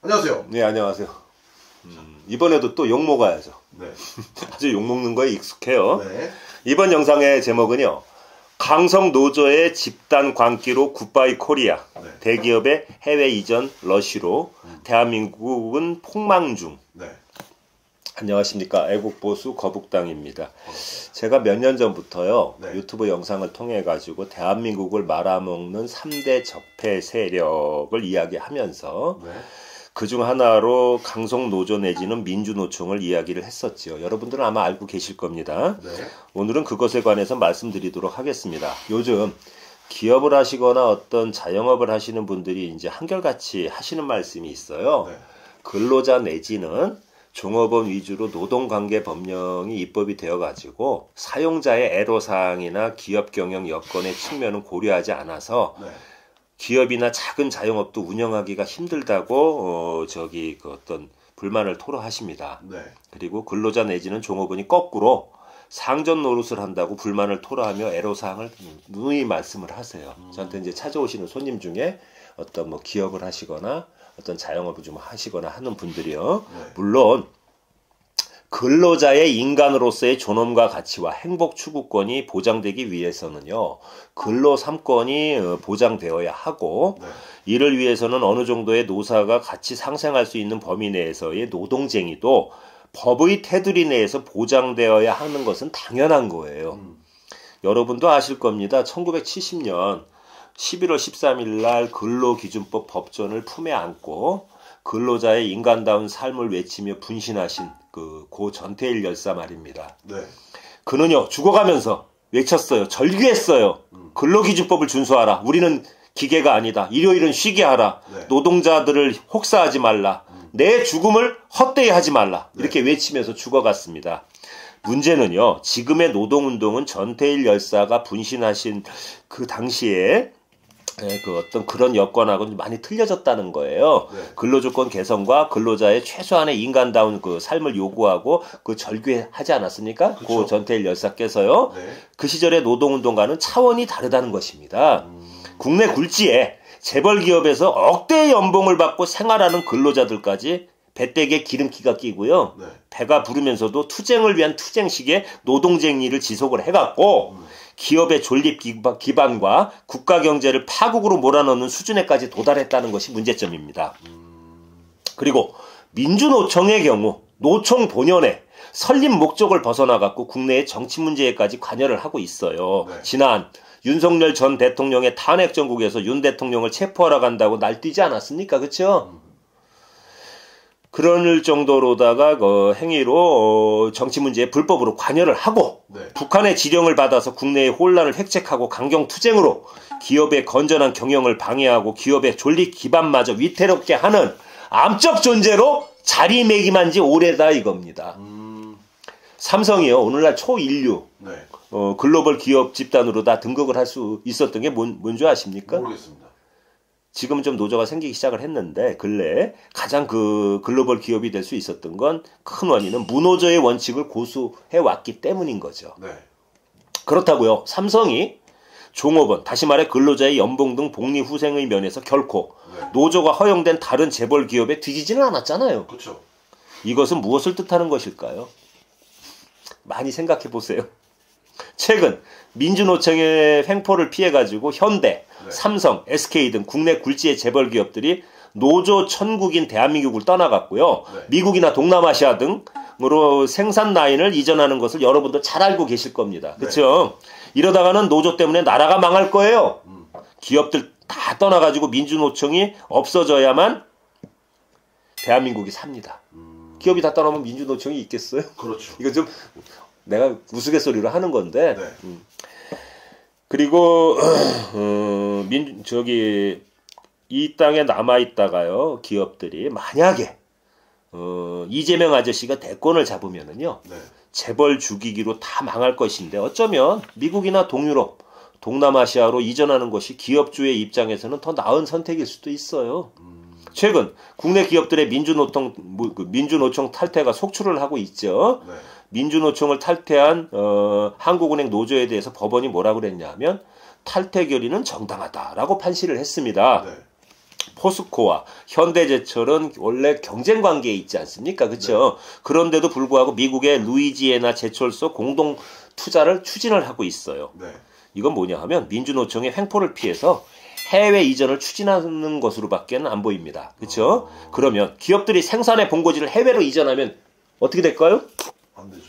안녕하세요. 네, 안녕하세요. 이번에도 또 욕 먹어야죠. 네. 아주 욕 먹는 거에 익숙해요. 네. 이번 영상의 제목은요. 강성 노조의 집단 광기로 굿바이 코리아. 네. 대기업의 해외 이전 러시로 대한민국은 폭망 중. 네. 안녕하십니까. 애국보수 거북당입니다. 제가 몇 년 전부터요. 네. 유튜브 영상을 통해 가지고 대한민국을 말아먹는 3대 적폐 세력을 이야기하면서 네. 그중 하나로 강성노조 내지는 민주노총을 이야기를 했었죠. 여러분들은 아마 알고 계실 겁니다. 네. 오늘은 그것에 관해서 말씀드리도록 하겠습니다. 요즘 기업을 하시거나 어떤 자영업을 하시는 분들이 이제 한결같이 하시는 말씀이 있어요. 네. 근로자 내지는 종업원 위주로 노동관계 법령이 입법이 되어가지고 사용자의 애로사항이나 기업 경영 여건의 측면은 고려하지 않아서 네. 기업이나 작은 자영업도 운영하기가 힘들다고 어떤 불만을 토로하십니다. 네. 그리고 근로자 내지는 종업원이 거꾸로 상전 노릇을 한다고 불만을 토로하며 애로사항을 누누이 말씀을 하세요. 저한테 이제 찾아오시는 손님 중에 어떤 뭐 기업을 하시거나 어떤 자영업을 좀 하시거나 하는 분들이요. 네. 물론 근로자의 인간으로서의 존엄과 가치와 행복 추구권이 보장되기 위해서는요. 근로 3권이 보장되어야 하고 네. 이를 위해서는 어느 정도의 노사가 같이 상생할 수 있는 범위 내에서의 노동쟁의도 법의 테두리 내에서 보장되어야 하는 것은 당연한 거예요. 여러분도 아실 겁니다. 1970년 11월 13일 날 근로기준법 법전을 품에 안고 근로자의 인간다운 삶을 외치며 분신하신 고 전태일 열사 말입니다. 네. 그는요 죽어가면서 외쳤어요. 절규했어요. 근로기준법을 준수하라. 우리는 기계가 아니다. 일요일은 쉬게 하라. 네. 노동자들을 혹사하지 말라. 내 죽음을 헛되이 하지 말라. 이렇게 네. 외치면서 죽어갔습니다. 문제는요. 지금의 노동운동은 전태일 열사가 분신하신 그 당시에 어떤 그런 여건하고는 많이 틀려졌다는 거예요. 네. 근로조건 개선과 근로자의 최소한의 인간다운 그 삶을 요구하고 그 절규하지 않았습니까? 그쵸. 고 전태일 열사께서요. 네. 그 시절의 노동운동과는 차원이 다르다는 것입니다. 국내 굴지에 재벌 기업에서 억대의 연봉을 받고 생활하는 근로자들까지 배때기에 기름기가 끼고요. 네. 배가 부르면서도 투쟁을 위한 투쟁식의 노동쟁의를 지속을 해갔고 기업의 존립 기반과 국가 경제를 파국으로 몰아넣는 수준에까지 도달했다는 것이 문제점입니다. 그리고 민주노총의 경우 노총 본연의 설립 목적을 벗어나갖고 국내의 정치 문제에까지 관여를 하고 있어요. 네. 지난 윤석열 전 대통령의 탄핵 정국에서 윤 대통령을 체포하러 간다고 날뛰지 않았습니까? 그렇죠? 그럴 정도로다가 그 행위로 정치 문제에 불법으로 관여를 하고 네. 북한의 지령을 받아서 국내의 혼란을 획책하고 강경 투쟁으로 기업의 건전한 경영을 방해하고 기업의 존립 기반마저 위태롭게 하는 암적 존재로 자리매김한 지 오래다 이겁니다. 삼성이요 오늘날 초인류 네. 글로벌 기업 집단으로 다 등극을 할 수 있었던 게 뭔지 아십니까? 모르겠습니다. 지금은 좀 노조가 생기기 시작을 했는데 근래 가장 그 글로벌 기업이 될 수 있었던 건 큰 원인은 무노조의 원칙을 고수해 왔기 때문인 거죠. 네. 그렇다고요. 삼성이 종업원, 다시 말해 근로자의 연봉 등 복리 후생의 면에서 결코 네. 노조가 허용된 다른 재벌 기업에 뒤지지는 않았잖아요. 그렇죠. 이것은 무엇을 뜻하는 것일까요? 많이 생각해 보세요. 최근 민주노총의 횡포를 피해가지고 현대, 네. 삼성, SK 등 국내 굴지의 재벌 기업들이 노조 천국인 대한민국을 떠나갔고요. 네. 미국이나 동남아시아 등으로 생산 라인을 이전하는 것을 여러분도 잘 알고 계실 겁니다. 그렇죠? 이러다가는 노조 때문에 나라가 망할 거예요. 기업들 다 떠나가지고 민주노총이 없어져야만 대한민국이 삽니다. 기업이 다 떠나면 민주노총이 있겠어요? 그렇죠. 이거 좀 내가 우스갯소리로 하는 건데 네. 그리고 이 땅에 남아 있다가요 기업들이 만약에 이재명 아저씨가 대권을 잡으면은요 네. 재벌 죽이기로 다 망할 것인데 어쩌면 미국이나 동유럽, 동남아시아로 이전하는 것이 기업주의 입장에서는 더 나은 선택일 수도 있어요. 최근 국내 기업들의 민주노총 탈퇴가 속출을 하고 있죠. 네. 민주노총을 탈퇴한 한국은행 노조에 대해서 법원이 뭐라고 그랬냐면 탈퇴 결의는 정당하다라고 판시를 했습니다. 네. 포스코와 현대제철은 원래 경쟁 관계에 있지 않습니까? 그렇죠? 네. 그런데도 불구하고 미국의 루이지애나 제철소 공동 투자를 추진을 하고 있어요. 네. 이건 뭐냐 하면 민주노총의 횡포를 피해서 해외 이전을 추진하는 것으로밖에는 안 보입니다. 그렇죠? 그러면 기업들이 생산의 본고지를 해외로 이전하면 어떻게 될까요? 안 되죠.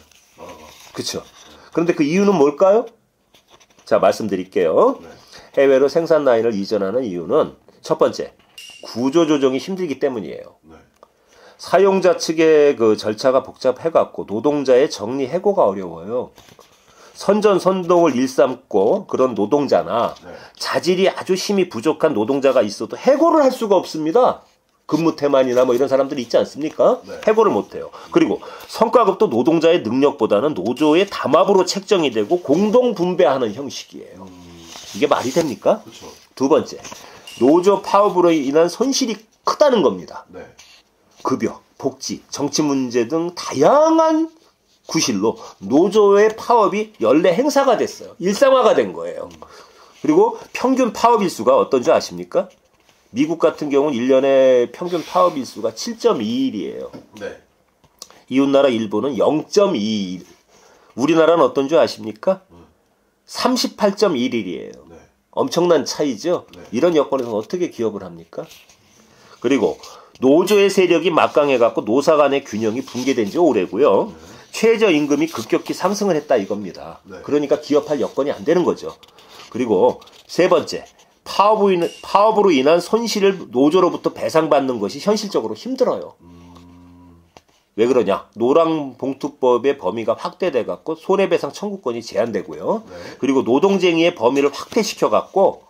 그렇죠. 그런데 그 이유는 뭘까요? 자, 말씀드릴게요. 네. 해외로 생산 라인을 이전하는 이유는 첫 번째, 구조조정이 힘들기 때문이에요. 네. 사용자 측의 그 절차가 복잡해갖고 노동자의 정리 해고가 어려워요. 선전선동을 일삼고 그런 노동자나 네. 자질이 아주 힘이 부족한 노동자가 있어도 해고를 할 수가 없습니다. 근무 태만이나 뭐 이런 사람들이 있지 않습니까? 네. 해고를 못해요. 그리고 성과급도 노동자의 능력보다는 노조의 담합으로 책정이 되고 공동 분배하는 형식이에요. 이게 말이 됩니까? 그쵸. 두 번째, 노조 파업으로 인한 손실이 크다는 겁니다. 네. 급여, 복지, 정치 문제 등 다양한 구실로 노조의 파업이 연례 행사가 됐어요. 일상화가 된 거예요. 그리고 평균 파업 일수가 어떤 줄 아십니까? 미국 같은 경우는 1년에 평균 파업 일수가 7.21일이에요. 네. 이웃나라 일본은 0.21일. 우리나라는 어떤 줄 아십니까? 38.1일이에요. 네. 엄청난 차이죠? 네. 이런 여건에서 어떻게 기업을 합니까? 그리고 노조의 세력이 막강해갖고 노사 간의 균형이 붕괴된 지 오래고요. 네. 최저임금이 급격히 상승을 했다 이겁니다. 네. 그러니까 기업할 여건이 안 되는 거죠. 그리고 세 번째, 파업으로 인한 손실을 노조로부터 배상받는 것이 현실적으로 힘들어요. 왜 그러냐? 노랑봉투법의 범위가 확대돼갖고 손해배상 청구권이 제한되고요. 네. 그리고 노동쟁의의 범위를 확대시켜갖고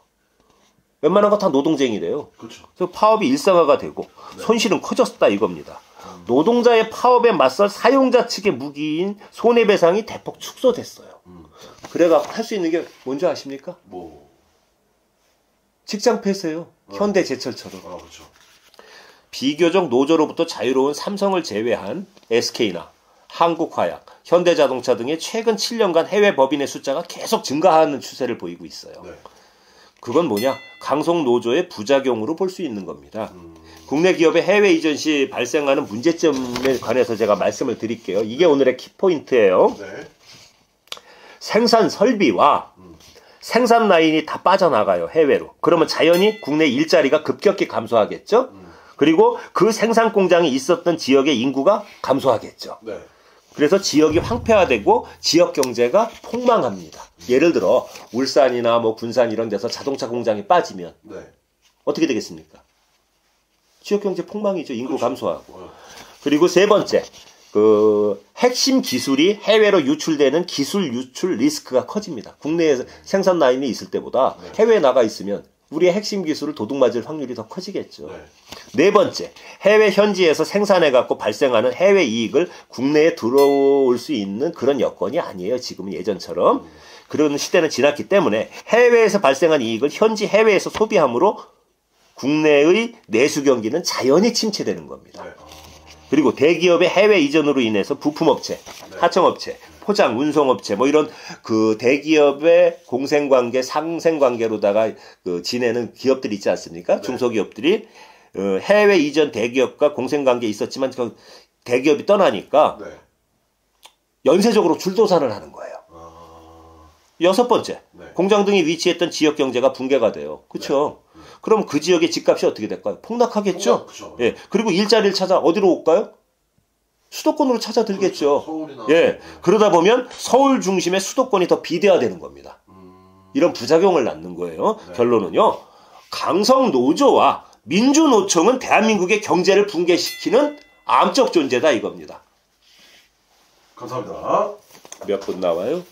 웬만한 거 다 노동쟁이래요. 그렇죠. 그래서 파업이 일상화가 되고 네. 손실은 커졌다 이겁니다. 노동자의 파업에 맞설 사용자 측의 무기인 손해배상이 대폭 축소됐어요. 그래갖고 할 수 있는 게 뭔지 아십니까? 뭐 직장 폐쇄요. 현대제철처럼. 그렇죠. 비교적 노조로부터 자유로운 삼성을 제외한 SK나 한국화약, 현대자동차 등의 최근 7년간 해외 법인의 숫자가 계속 증가하는 추세를 보이고 있어요. 네. 그건 뭐냐? 강성 노조의 부작용으로 볼 수 있는 겁니다. 국내 기업의 해외 이전 시 발생하는 문제점에 관해서 제가 말씀을 드릴게요. 이게 오늘의 키포인트예요. 네. 생산 설비와 생산 라인이 다 빠져나가요. 해외로. 그러면 자연히 국내 일자리가 급격히 감소하겠죠. 그리고 그 생산 공장이 있었던 지역의 인구가 감소하겠죠. 네. 그래서 지역이 황폐화되고 지역 경제가 폭망합니다. 예를 들어 울산이나 뭐 군산 이런 데서 자동차 공장이 빠지면 네. 어떻게 되겠습니까? 지역 경제 폭망이죠. 인구 그렇죠. 감소하고. 그리고 세 번째, 그 핵심 기술이 해외로 유출되는 기술 유출 리스크가 커집니다. 국내에 생산 라인이 있을 때보다 네. 해외에 나가 있으면 우리의 핵심 기술을 도둑맞을 확률이 더 커지겠죠. 네. 네 번째, 해외 현지에서 생산해갖고 발생하는 해외 이익을 국내에 들어올 수 있는 그런 여건이 아니에요. 지금은 예전처럼. 그런 시대는 지났기 때문에 해외에서 발생한 이익을 현지 해외에서 소비함으로 국내의 내수 경기는 자연히 침체되는 겁니다. 네. 그리고 대기업의 해외 이전으로 인해서 부품업체, 네. 하청업체, 포장, 운송업체 뭐 이런 그 대기업의 공생관계, 상생관계로다가 그 지내는 기업들이 있지 않습니까? 네. 중소기업들이 해외 이전 대기업과 공생관계 있었지만 그 대기업이 떠나니까 네. 연쇄적으로 줄도산을 하는 거예요. 여섯 번째, 네. 공장 등이 위치했던 지역 경제가 붕괴가 돼요. 그렇죠? 네. 그럼 그 지역의 집값이 어떻게 될까요? 폭락하겠죠? 예. 그리고 일자리를 찾아 어디로 올까요? 수도권으로 찾아들겠죠. 그렇죠. 예. 그러다 보면 서울 중심의 수도권이 더 비대화되는 겁니다. 이런 부작용을 낳는 거예요. 네. 결론은요. 강성 노조와 민주노총은 대한민국의 경제를 붕괴시키는 암적 존재다 이겁니다. 감사합니다. 몇 분 나와요?